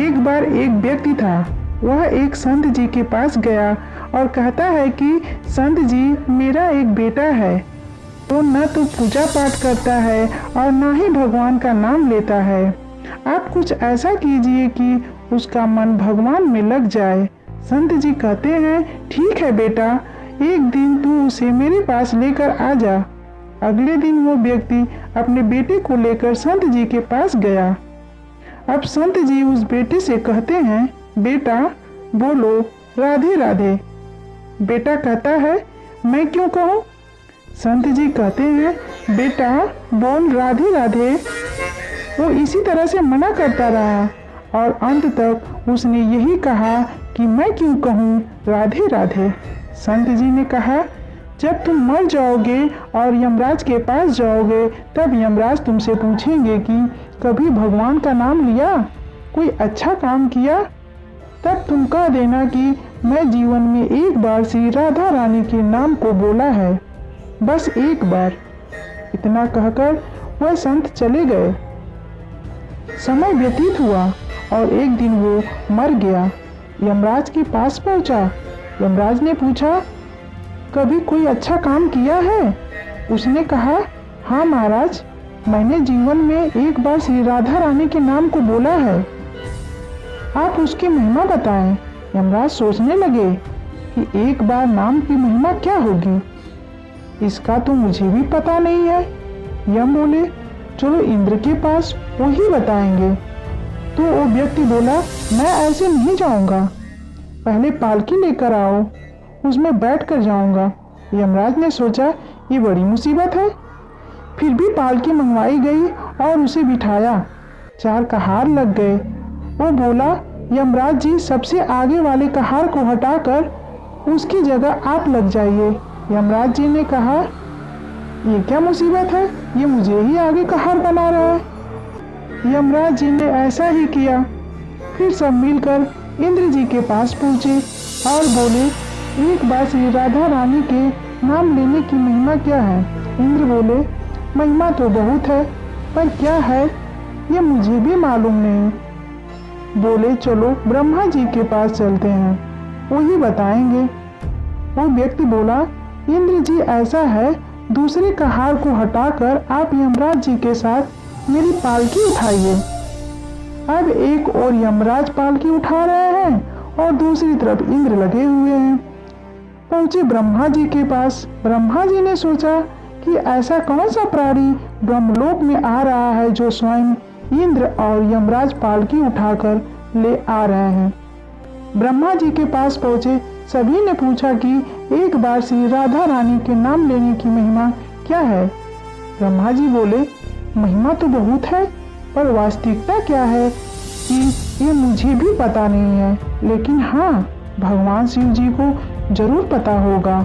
एक बार एक व्यक्ति था। वह एक संत जी के पास गया और कहता है कि संत जी, मेरा एक बेटा है, तो न तो पूजा पाठ करता है और न ही भगवान का नाम लेता है। आप कुछ ऐसा कीजिए कि उसका मन भगवान में लग जाए। संत जी कहते हैं, ठीक है बेटा, एक दिन तू उसे मेरे पास लेकर आ जा। अगले दिन वो व्यक्ति अपने बेटे को लेकर संत जी के पास गया। अब संत जी उस बेटे से कहते हैं, बेटा बोलो राधे राधे। बेटा कहता है, मैं क्यों कहूँ? संत जी कहते हैं, बेटा बोल राधे राधे। वो इसी तरह से मना करता रहा और अंत तक उसने यही कहा कि मैं क्यों कहूँ राधे राधे। संत जी ने कहा, जब तुम मर जाओगे और यमराज के पास जाओगे, तब यमराज तुमसे पूछेंगे कि कभी भगवान का नाम लिया, कोई अच्छा काम किया? तब तुम कह देना कि मैं जीवन में एक बार श्री राधा रानी के नाम को बोला है, बस एक बार। इतना कहकर वह संत चले गए। समय व्यतीत हुआ और एक दिन वो मर गया। यमराज के पास पहुंचा। यमराज ने पूछा, कभी कोई अच्छा काम किया है? उसने कहा, हाँ महाराज, मैंने जीवन में एक बार श्री राधा रानी के नाम को बोला है। आप उसकी महिमा बताएं। यमराज सोचने लगे कि एक बार नाम की महिमा क्या होगी, इसका तो मुझे भी पता नहीं है। यम बोले, चलो इंद्र के पास, वही बताएंगे। तो वो व्यक्ति बोला, मैं ऐसे नहीं जाऊंगा, पहले पालकी लेकर आओ, उसमें बैठ कर जाऊंगा। यमराज ने सोचा, ये बड़ी मुसीबत है। फिर भी पालकी मंगवाई गई और उसे बिठाया। 4 कहार लग गए। वो बोला, यमराज जी, सबसे आगे वाले कहार को हटाकर उसकी जगह आप लग जाइए। यमराज जी ने कहा, ये क्या मुसीबत है, ये मुझे ही आगे कहार बना रहा है। यमराज जी ने ऐसा ही किया। फिर सब मिलकर इंद्र जी के पास पहुंचे और बोले, एक बार श्री राधा रानी के नाम लेने की महिमा क्या है? इंद्र बोले, महिमा तो बहुत है, पर क्या है ये मुझे भी मालूम नहीं। बोले, चलो ब्रह्मा जी के पास चलते हैं, वही बताएंगे। वो व्यक्ति बोला, इंद्र जी ऐसा है, दूसरे कहार को हटाकर आप यमराज जी के साथ मेरी पालकी उठाइए। अब एक और यमराज पालकी उठा रहे हैं और दूसरी तरफ इंद्र लगे हुए हैं। पहुंचे ब्रह्मा जी के पास। ब्रह्मा जी ने सोचा कि ऐसा कौन सा प्राणी ब्रह्मलोक में आ रहा है जो स्वयं इंद्र और यमराज पालकी उठाकर ले आ रहे हैं। ब्रह्मा जी के पास पहुंचे। सभी ने पूछा कि एक बार श्री राधा रानी के नाम लेने की महिमा क्या है? ब्रह्मा जी बोले, महिमा तो बहुत है, पर वास्तविकता क्या है कि ये मुझे भी पता नहीं है, लेकिन हाँ, भगवान शिव जी को जरूर पता होगा।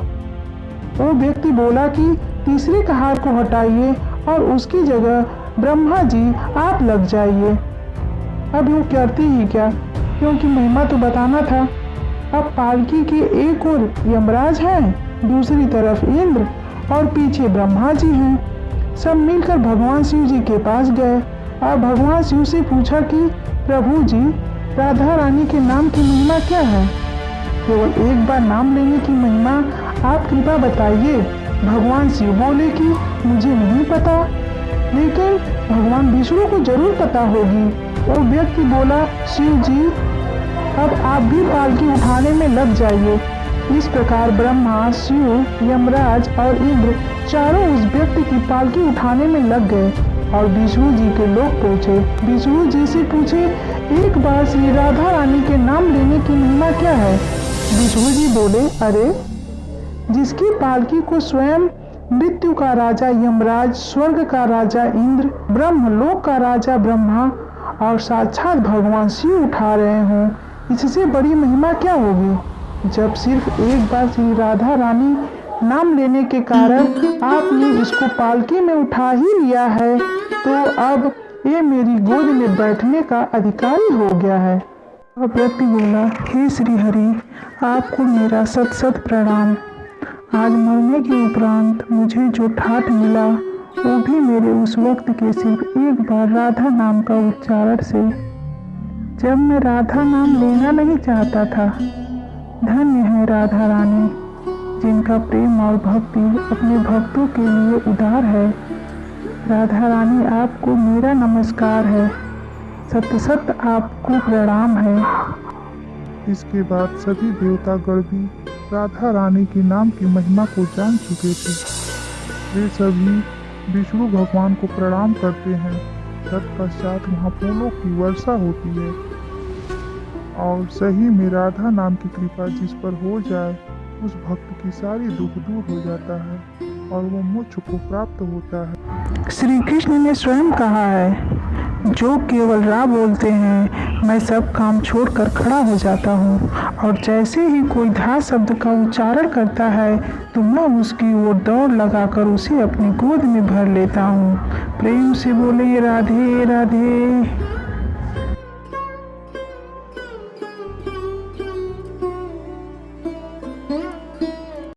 वो व्यक्ति बोला कि तीसरे कहार को हटाइए और उसकी जगह ब्रह्मा जी आप लग जाइए। अब वो करते ही क्या, क्योंकि महिमा तो बताना था। अब पालकी के एक और यमराज हैं, दूसरी तरफ इंद्र और पीछे ब्रह्मा जी हैं। सब मिलकर भगवान शिव जी के पास गए और भगवान शिव से पूछा कि प्रभु जी, राधा रानी के नाम की महिमा क्या है? केवल एक बार नाम लेने की महिमा आप कृपा बताइए। भगवान शिव बोले कि मुझे नहीं पता, लेकिन भगवान विष्णु को जरूर पता होगी। वो व्यक्ति बोला, शिव जी, अब आप भी पालकी उठाने में लग जाइए। इस प्रकार ब्रह्मा, शिव, यमराज और इंद्र चारों उस व्यक्ति की पालकी उठाने में लग गए और विष्णु जी के लोग पहुँचे। विष्णु जी से पूछे, एक बार श्री राधा रानी के नाम लेने की महिमा क्या है? विष्णु जी बोले, अरे, जिसकी पालकी को स्वयं मृत्यु का राजा यमराज, स्वर्ग का राजा इंद्र, ब्रह्मलोक का राजा ब्रह्मा और साक्षात भगवान शिव उठा रहे हों, इससे बड़ी महिमा क्या होगी? जब सिर्फ एक बार श्री राधा रानी नाम लेने के कारण आपने इसको पालकी में उठा ही लिया है, तो अब ये मेरी गोद में बैठने का अधिकारी हो गया है। व्यक्ति बोला, हे श्री हरि, आपको मेरा सत सत प्रणाम। आज मरने के उपरांत मुझे जो ठाठ मिला, वो भी मेरे उस वक्त के सिर्फ एक बार राधा नाम का उच्चारण से। जब मैं राधा नाम लेना नहीं चाहता था। धन्य है राधा रानी, जिनका प्रेम और भक्ति अपने भक्तों के लिए उदार है। राधा रानी, आपको मेरा नमस्कार है। सत्य सत्य आपको प्रणाम है। इसके बाद सभी देवतागण भी राधा रानी के नाम की महिमा को जान चुके थे। वे सभी विष्णु भगवान को प्रणाम करते हैं। तत्पश्चात वहाँ फूलों की वर्षा होती है और सही में राधा नाम की कृपा जिस पर हो जाए, उस भक्त की सारी दुख दूर हो जाता है और वो मोक्ष को प्राप्त होता है। श्री कृष्ण ने स्वयं कहा है, जो केवल रा बोलते हैं, मैं सब काम छोड़कर खड़ा हो जाता हूँ, और जैसे ही कोई धा शब्द का उच्चारण करता है तो मैं उसकी ओर दौड़ लगाकर उसे अपनी गोद में भर लेता हूँ। प्रेम से बोले राधे राधे।